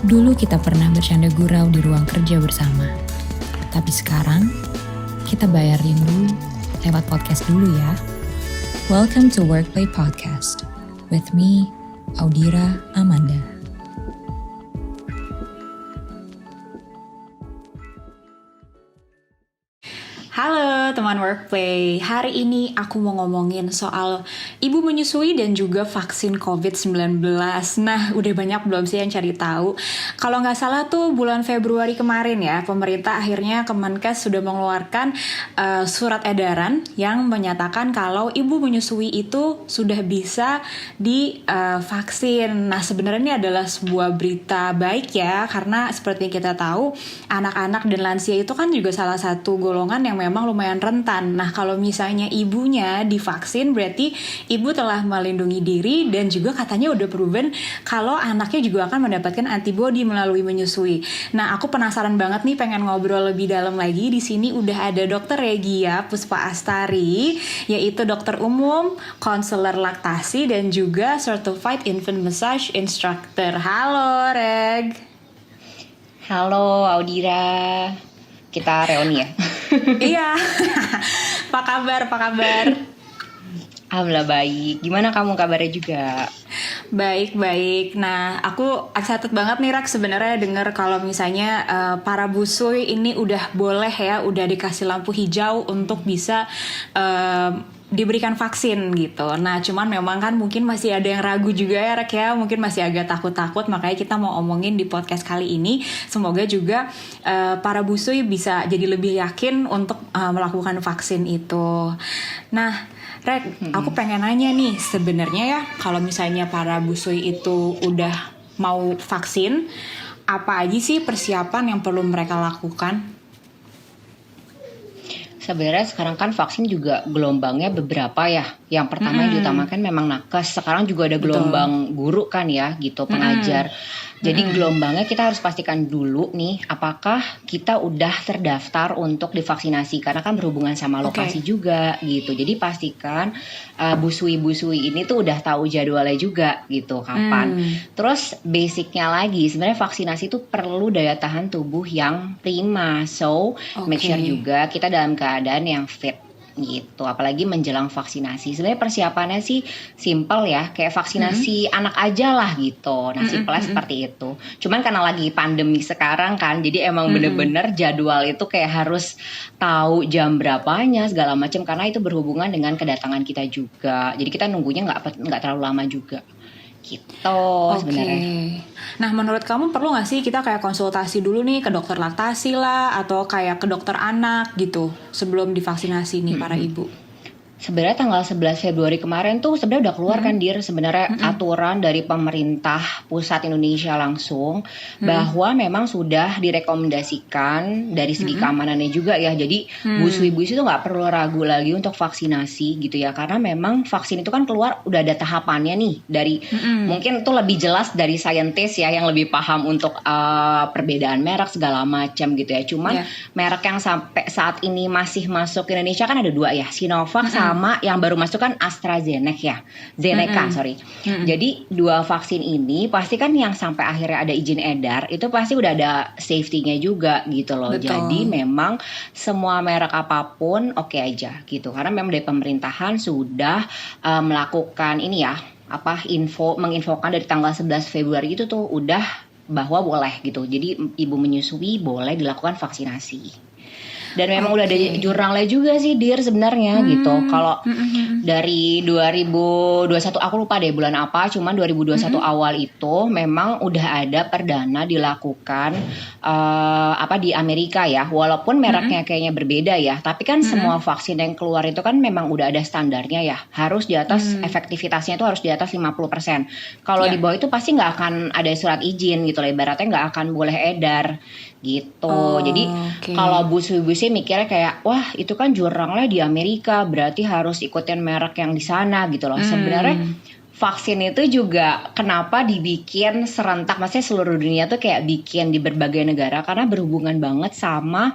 Dulu kita pernah bercanda gurau di ruang kerja bersama. Tapi sekarang, kita bayar rindu lewat podcast dulu ya. Welcome to Workplay Podcast. With me, Audira Amanda. Halo teman Workplay, hari ini aku mau ngomongin soal ibu menyusui dan juga vaksin COVID-19. Nah, udah banyak belum sih yang cari tahu? Kalau nggak salah tuh bulan Februari kemarin ya, pemerintah akhirnya Kemenkes sudah mengeluarkan surat edaran yang menyatakan kalau ibu menyusui itu sudah bisa divaksin. Nah, sebenarnya ini adalah sebuah berita baik ya, karena seperti yang kita tahu, anak-anak dan lansia itu kan juga salah satu golongan yang memang lumayan rentan. Nah, kalau misalnya ibunya divaksin, berarti ibu telah melindungi diri dan juga katanya udah proven kalau anaknya juga akan mendapatkan antibodi melalui menyusui. Nah, aku penasaran banget nih, pengen ngobrol lebih dalam lagi. Di sini udah ada Dr. Regia Puspa Astari, yaitu dokter umum, konselor laktasi, dan juga Certified Infant Massage Instructor. Halo, Reg. Halo, Audira. Kita reuni ya? Iya. Apa kabar? Alhamdulillah baik. Gimana kamu kabarnya juga? Baik. Nah, aku excited banget nih Rak sebenarnya denger kalau misalnya para busui ini udah boleh ya, udah dikasih lampu hijau untuk bisa diberikan vaksin gitu. Nah, cuman memang kan mungkin masih ada yang ragu juga ya Rek ya, mungkin masih agak takut-takut, makanya kita mau omongin di podcast kali ini. Semoga juga para busui bisa jadi lebih yakin untuk melakukan vaksin itu. Nah, Rek, aku pengen nanya nih, sebenarnya ya kalau misalnya para busui itu udah mau vaksin, apa aja sih persiapan yang perlu mereka lakukan? Sebenarnya sekarang kan vaksin juga gelombangnya beberapa ya. Yang pertama yang diutamakan memang nakes. Sekarang juga ada gelombang guru kan ya gitu, pengajar. Jadi gelombangnya kita harus pastikan dulu nih apakah kita udah terdaftar untuk divaksinasi. Karena kan berhubungan sama lokasi juga gitu. Jadi pastikan busui-busui ini tuh udah tahu jadwalnya juga gitu kapan. Terus basicnya lagi sebenarnya vaksinasi itu perlu daya tahan tubuh yang prima. So make sure juga kita dalam keadaan yang fit gitu, apalagi menjelang vaksinasi. Sebenarnya persiapannya sih simple ya, kayak vaksinasi anak aja lah gitu. Nah, simpelnya seperti itu. Cuman karena lagi pandemi sekarang kan, jadi emang bener-bener jadwal itu kayak harus tahu jam berapanya segala macam, karena itu berhubungan dengan kedatangan kita juga. Jadi kita nunggunya nggak terlalu lama juga. Gitu sebenarnya. Nah, menurut kamu perlu nggak sih kita kayak konsultasi dulu nih ke dokter laktasi lah, atau kayak ke dokter anak gitu sebelum divaksinasi nih para ibu? Sebenarnya tanggal 11 Februari kemarin tuh sebenarnya udah keluar kan Dir sebenarnya aturan dari pemerintah pusat Indonesia langsung bahwa memang sudah direkomendasikan dari segi keamanannya juga ya. Jadi busui-busui itu nggak perlu ragu lagi untuk vaksinasi gitu ya, karena memang vaksin itu kan keluar udah ada tahapannya nih dari mungkin itu lebih jelas dari saintis ya yang lebih paham untuk perbedaan merek segala macam gitu ya. Cuman merek yang sampai saat ini masih masuk ke Indonesia kan ada dua ya, Sinovac sama yang baru masuk kan AstraZeneca sorry. Jadi dua vaksin ini pasti kan yang sampai akhirnya ada izin edar itu pasti udah ada safety-nya juga gitu loh. Betul. Jadi memang semua merek apapun oke aja gitu, karena memang dari pemerintahan sudah melakukan ini ya, menginfokan dari tanggal 11 Februari itu tuh udah bahwa boleh gitu. Jadi ibu menyusui boleh dilakukan vaksinasi. Dan memang udah ada jurnalnya juga sih Dir sebenarnya gitu. Kalau dari 2021 aku lupa deh bulan apa, cuman 2021 awal itu memang udah ada perdana dilakukan di Amerika ya. Walaupun mereknya kayaknya berbeda ya, tapi kan semua vaksin yang keluar itu kan memang udah ada standarnya ya. Harus di atas efektivitasnya itu harus di atas 50%. Kalau di bawah itu pasti nggak akan ada surat izin gitu lah, ibaratnya nggak akan boleh edar gitu. Jadi kalau busui-busui mikirnya kayak wah itu kan jurnalnya di Amerika berarti harus ikutin merek yang di sana gitu loh. Sebenarnya vaksin itu juga kenapa dibikin serentak, maksudnya seluruh dunia tuh kayak bikin di berbagai negara karena berhubungan banget sama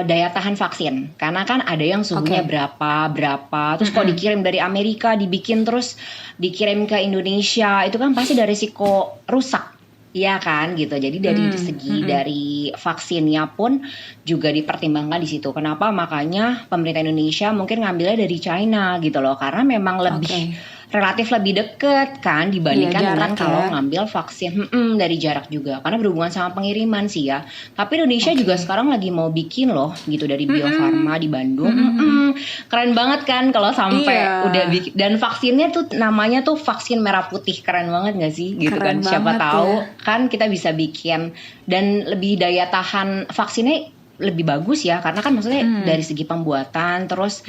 daya tahan vaksin. Karena kan ada yang suhunya berapa terus kalau dikirim dari Amerika dibikin terus dikirim ke Indonesia itu kan pasti ada risiko rusak Iya kan gitu. Jadi dari segi dari vaksinnya pun juga dipertimbangkan di situ. Kenapa? Makanya pemerintah Indonesia mungkin ngambilnya dari China gitu loh. Karena memang lebih Oke. relatif lebih deket kan Iya, dibandingkan dengan jarak kalau ya. ngambil vaksin dari jarak juga. Karena berhubungan sama pengiriman sih ya. Tapi Indonesia juga Oke. sekarang lagi mau bikin loh gitu dari Bio Farma di Bandung. Mm-mm. Keren banget kan kalau Iya, sampai udah bikin, dan vaksinnya tuh namanya tuh vaksin merah putih, keren banget gak sih gitu keren kan, siapa banget ya. tahu kan kita bisa bikin dan lebih daya tahan vaksinnya lebih bagus ya, karena kan maksudnya dari segi pembuatan terus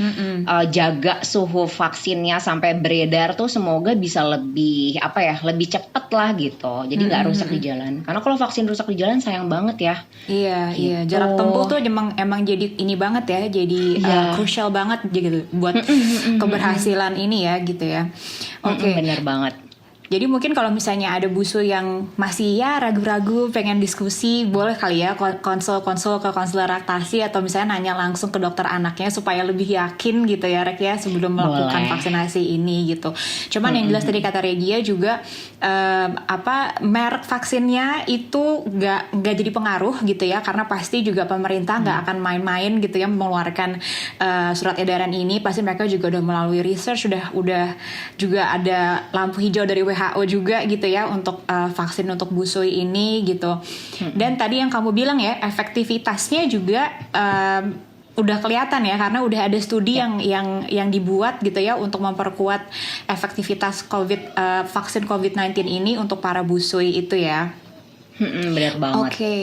jaga suhu vaksinnya sampai beredar tuh semoga bisa lebih apa ya, lebih cepet lah gitu, jadi nggak rusak di jalan, karena kalau vaksin rusak di jalan sayang banget ya. Iya, iya. Gitu. Jarak tempuh tuh emang jadi ini banget ya, jadi Iya. crucial banget gitu buat keberhasilan ini ya gitu ya. Oke. Bener banget. Jadi mungkin kalau misalnya ada busu yang masih ya ragu-ragu pengen diskusi, boleh kali ya konsul-konsul ke konselor laktasi atau misalnya nanya langsung ke dokter anaknya supaya lebih yakin gitu ya Rek ya sebelum melakukan Boleh. vaksinasi ini gitu. Cuman yang jelas tadi kata Regia juga merek vaksinnya itu nggak jadi pengaruh gitu ya, karena pasti juga pemerintah nggak akan main-main gitu ya mengeluarkan surat edaran ini. Pasti mereka juga udah melalui research, udah juga ada lampu hijau dari WHO juga gitu ya untuk vaksin untuk busui ini gitu. Dan tadi yang kamu bilang ya efektivitasnya juga udah kelihatan ya, karena udah ada studi yang dibuat gitu ya untuk memperkuat efektivitas vaksin COVID-19 ini untuk para busui itu ya. Bener banget. Oke.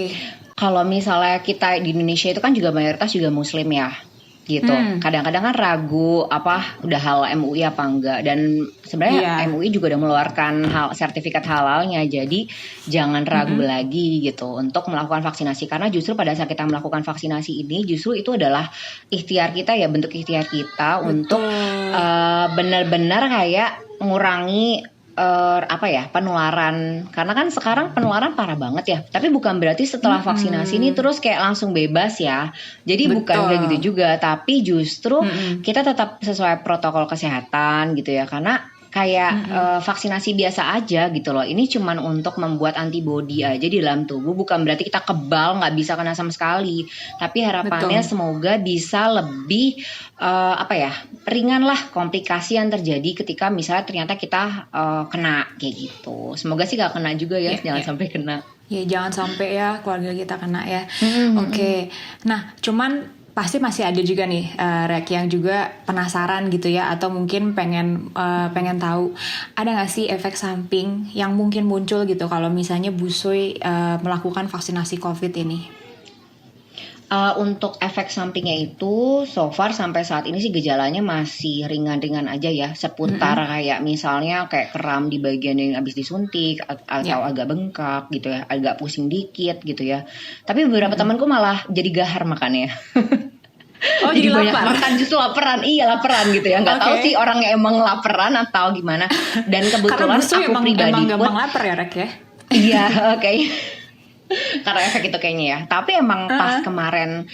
Kalau misalnya kita di Indonesia itu kan juga mayoritas juga Muslim ya, gitu. Kadang-kadang kan ragu apa udah halal MUI apa enggak. Dan sebenarnya MUI juga udah mengeluarkan sertifikat halalnya. Jadi jangan ragu lagi gitu untuk melakukan vaksinasi. Karena justru pada saat kita melakukan vaksinasi ini, justru itu adalah ikhtiar kita ya, bentuk ikhtiar kita untuk benar-benar kayak mengurangi penularan, karena kan sekarang penularan parah banget ya. Tapi bukan berarti setelah vaksinasi ini terus kayak langsung bebas ya. Jadi bukan kayak gitu juga, tapi justru kita tetap sesuai protokol kesehatan gitu ya. Karena kayak vaksinasi biasa aja gitu loh. Ini cuman untuk membuat antibodi aja di dalam tubuh, bukan berarti kita kebal nggak bisa kena sama sekali. Tapi harapannya semoga bisa lebih ringan lah komplikasi yang terjadi ketika misalnya ternyata kita kena kayak gitu. Semoga sih gak kena juga ya, jangan sampai kena. Ya jangan sampai ya keluarga kita kena ya. Oke. Nah cuman pasti masih ada juga nih Rek yang juga penasaran gitu ya, atau mungkin pengen tahu ada nggak sih efek samping yang mungkin muncul gitu kalau misalnya busui melakukan vaksinasi COVID ini? Untuk efek sampingnya itu so far sampai saat ini sih gejalanya masih ringan-ringan aja ya, seputar kayak misalnya kayak kram di bagian yang habis disuntik atau agak bengkak gitu ya, agak pusing dikit gitu ya. Tapi beberapa temanku malah jadi gahar makannya. Oh jadi banyak lapar. makan, justru laparan. Iya laparan gitu ya, nggak tahu sih orangnya emang laparan atau gimana. Dan kebetulan Karena aku pribadi emang pun gampang lapar ya Rek ya. iya oke. Karena efek itu kayaknya ya. Tapi emang pas kemarin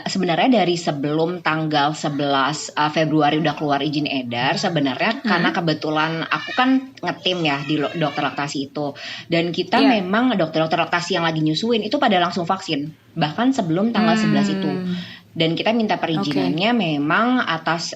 sebenarnya dari sebelum tanggal 11 Februari udah keluar izin edar sebenarnya, karena kebetulan aku kan ngetim ya di dokter laktasi itu, dan kita memang dokter-dokter laktasi yang lagi nyusuin itu pada langsung vaksin bahkan sebelum tanggal 11 itu. Dan kita minta perizinannya memang atas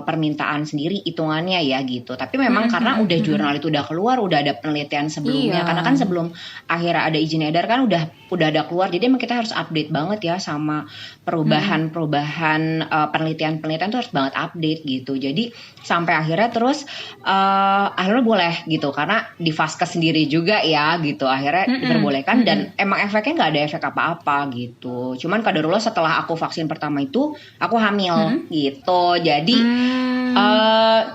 permintaan sendiri hitungannya ya gitu. Tapi memang karena udah jurnal itu udah keluar, udah ada penelitian sebelumnya. Karena kan sebelum akhirnya ada izin edar kan udah ada keluar. Jadi emang kita harus update banget ya sama perubahan-perubahan penelitian-penelitian tuh harus banget update gitu. Jadi sampai akhirnya terus akhirnya boleh gitu, karena di Vaskes sendiri juga ya gitu. Akhirnya diperbolehkan dan emang efeknya nggak ada efek apa-apa gitu. Cuman kadarullah setelah aku vaksin pertama itu aku hamil gitu. Jadi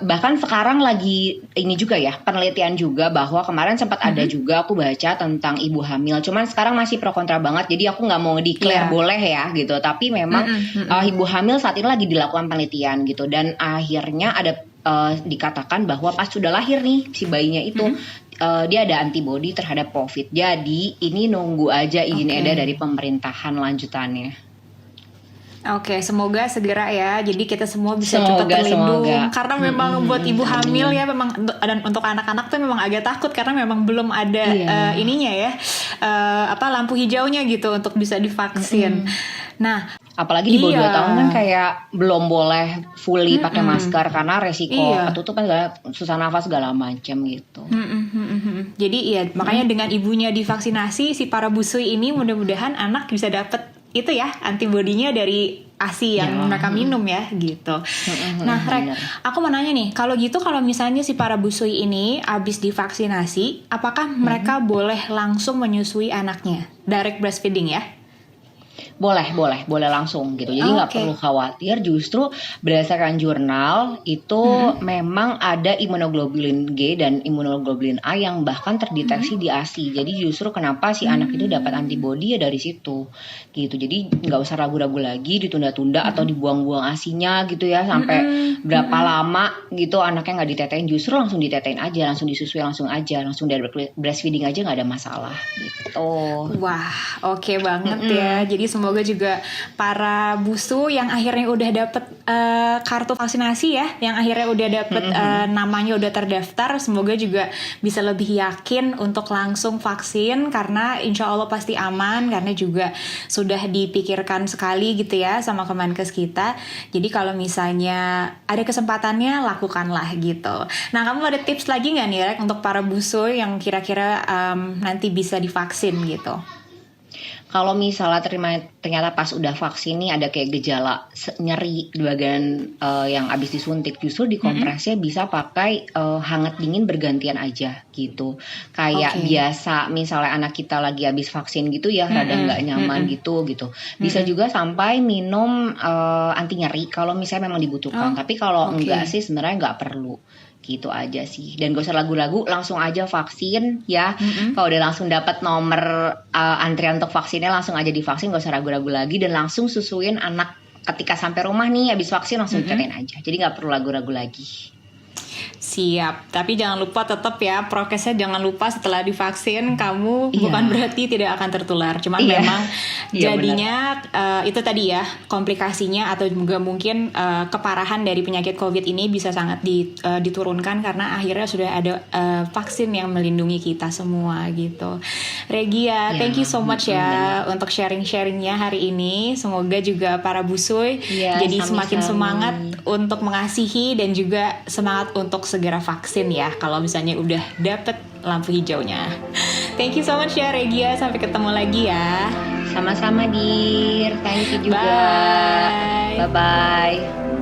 bahkan sekarang lagi ini juga ya penelitian juga, bahwa kemarin sempat ada juga aku baca tentang ibu hamil. Cuman sekarang masih pro kontra banget. Jadi aku nggak mau declare boleh ya gitu. Tapi memang ibu hamil saat ini lagi dilakukan penelitian gitu. Dan akhirnya ada dikatakan bahwa pas sudah lahir nih si bayinya itu dia ada antibodi terhadap COVID. Jadi ini nunggu aja izin edar dari pemerintahan lanjutannya. Oke, semoga segera ya. Jadi kita semua bisa cepat terlindung. Karena memang buat ibu hamil ya, memang dan untuk anak-anak tuh memang agak takut karena memang belum ada ininya ya, lampu hijaunya gitu untuk bisa divaksin. Nah, apalagi di bawah 2 tahun kan kayak belum boleh fully pakai masker karena resiko ketutupan susah nafas segala macam gitu. Jadi makanya dengan ibunya divaksinasi, si para busui ini mudah-mudahan anak bisa dapet itu ya antibodinya dari ASI yang mereka minum ya gitu. Nah, Rek, aku mau nanya nih, kalau misalnya si para busui ini abis divaksinasi, apakah mereka boleh langsung menyusui anaknya? Direct breastfeeding ya? Boleh langsung gitu. Jadi nggak perlu khawatir. Justru berdasarkan jurnal itu memang ada imunoglobulin G dan imunoglobulin A yang bahkan terdeteksi di ASI. Jadi justru kenapa si anak itu dapat antibodi ya dari situ gitu. Jadi nggak usah ragu-ragu lagi ditunda-tunda atau dibuang-buang ASInya gitu ya sampai berapa lama gitu anaknya nggak ditetein. Justru langsung ditetein aja, langsung disusui langsung dari breastfeeding aja nggak ada masalah gitu. Wah, oke banget ya. Jadi semoga juga para busu yang akhirnya udah dapet kartu vaksinasi ya, yang akhirnya udah dapet namanya udah terdaftar, semoga juga bisa lebih yakin untuk langsung vaksin karena insya Allah pasti aman karena juga sudah dipikirkan sekali gitu ya sama Kemenkes kita. Jadi kalau misalnya ada kesempatannya lakukanlah gitu. Nah, kamu ada tips lagi nggak nih Rek untuk para busu yang kira-kira nanti bisa divaksin gitu? Kalau misalnya ternyata pas udah vaksin nih ada kayak gejala nyeri di bagian yang abis disuntik, justru dikompresnya bisa pakai hangat dingin bergantian aja gitu. Kayak biasa misalnya anak kita lagi abis vaksin gitu ya rada nggak nyaman gitu. Bisa juga sampai minum anti nyeri kalau misalnya memang dibutuhkan. Tapi kalau enggak sih sebenarnya nggak perlu. Gitu aja sih, dan gak usah ragu-ragu, langsung aja vaksin ya. Kalau udah langsung dapat nomor antrian untuk vaksinnya, langsung aja divaksin, gak usah ragu-ragu lagi, dan langsung susuin anak ketika sampai rumah nih habis vaksin langsung ditetein aja, jadi gak perlu ragu-ragu lagi. Siap, tapi jangan lupa tetap ya prokesnya, jangan lupa setelah divaksin kamu bukan berarti tidak akan tertular, cuman memang jadinya itu tadi ya komplikasinya atau juga mungkin keparahan dari penyakit COVID ini bisa sangat diturunkan karena akhirnya sudah ada vaksin yang melindungi kita semua gitu. Regia, thank you so much ya untuk sharing-sharingnya hari ini. Semoga juga para busui jadi semakin semangat untuk mengasihi dan juga semangat untuk segera vaksin ya kalau misalnya udah dapet lampu hijaunya. Thank you so much ya Regia, sampai ketemu lagi ya. Sama-sama Dir, thank you juga. Bye. Bye-bye.